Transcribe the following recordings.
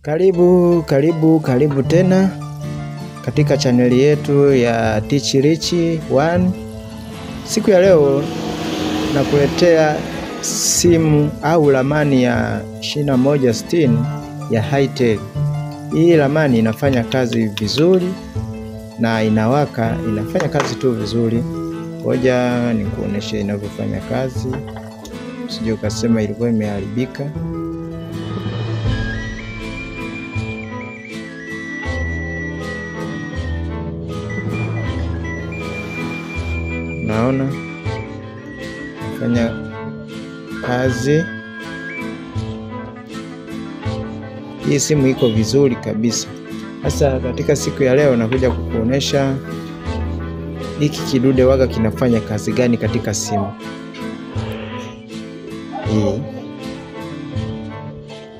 Karibu tena katika chaneli yetu ya Teach Rich 1. Siku ya leo nakuletea simu au ramani ya 2160 ya Hitel. Hii ramani inafanya kazi vizuri na inawaka, inafanya kazi tu vizuri. Ngoja nikuoneshe inavyofanya kazi, usije ukasema ilikuwa imeharibika. Naona nafanya kazi. Hii simu iko vizuri kabisa. Sasa katika siku ya leo nakuja kukuonesha hiki kidude waga kinafanya kazi gani katika simu hii.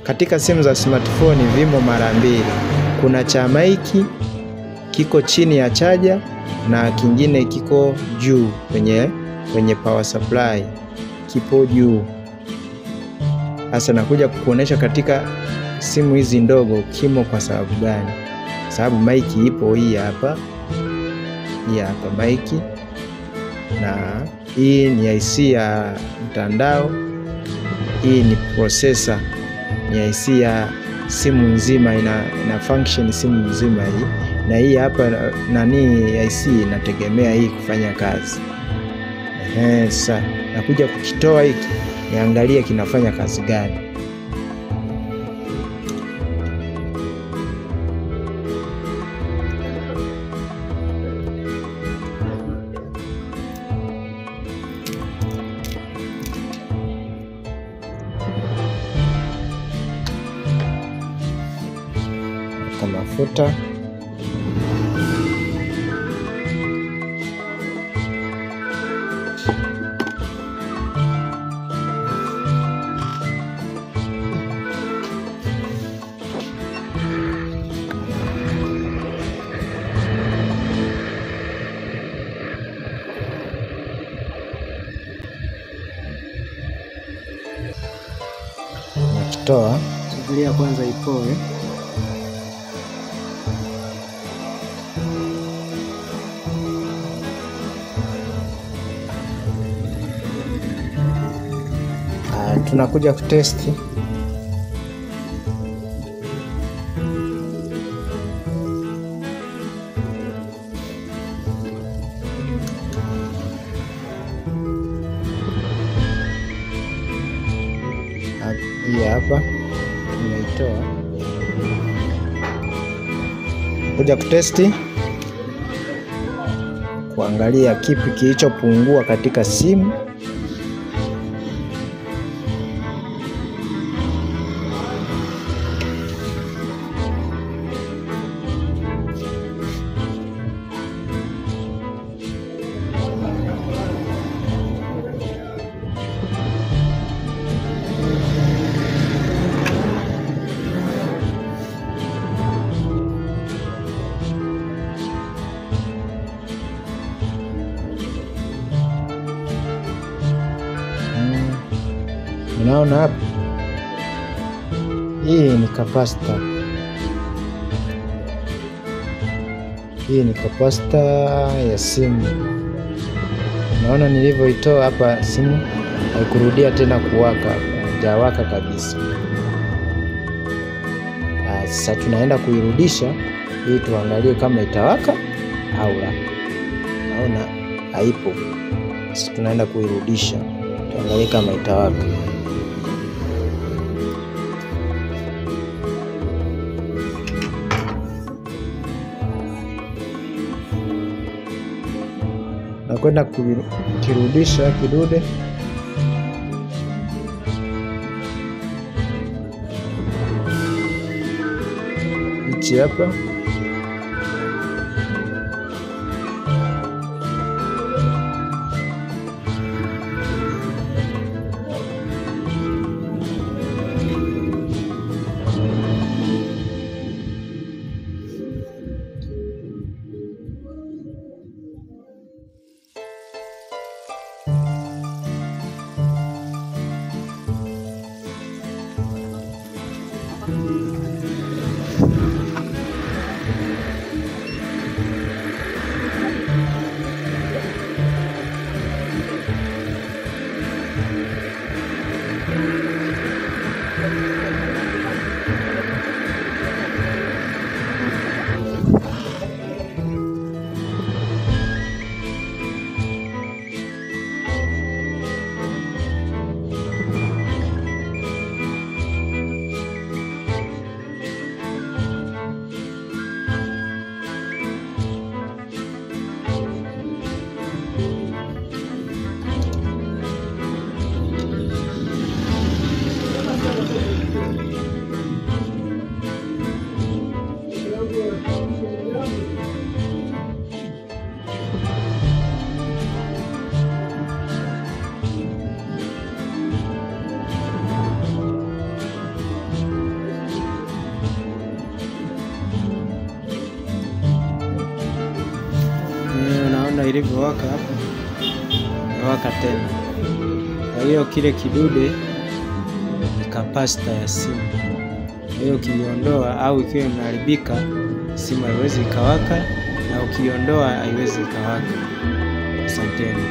Katika simu za smartphone vimo mara mbili. Kuna cha maiki kiko chini ya chaja na kingine kiko juu kwenye power supply, kipo juu. Sasa nakuja kukuonesha katika simu hizi ndogo kimo kwa sababu gani. Sababu maiki ipo hii hapa maiki, na hii ni IC ya mtandao, hii ni processor, ni IC ya simu nzima, ina function simu nzima hii, na hii hapa nani IC inategemea hii kufanya kazi. Sasa nakuja kukitoa hiki niangalie kinafanya kazi gani. Kwa mafuta nakitoa, subiria kwanza ipoe. Tunakuja kutesti. Hii hapa tumeitoa, kuja kutesti kuangalia kipi kilichopungua katika simu. Unaona hapa, hii ni capacitor. Hii ni capacitor ya simu. Unaona nilivyoitoa hapa, simu haikurudia tena kuwaka, haijawaka kabisa. Sasa tunaenda kuirudisha ili tuangalie kama itawaka au la. Naona haipo. Sasa tunaenda kuirudisha tuangalie kama itawaka. Nakwenda kukirudisha kidude. Hichi hapa. unaona ilivyowaka hapo, imewaka tena. Kwa hiyo kile kidude ni kapasita ya simu. Kwa hiyo ukiondoa au ikiwa imeharibika, simu haiwezi ikawaka, na ukiondoa haiwezi ikawaka. Asanteni.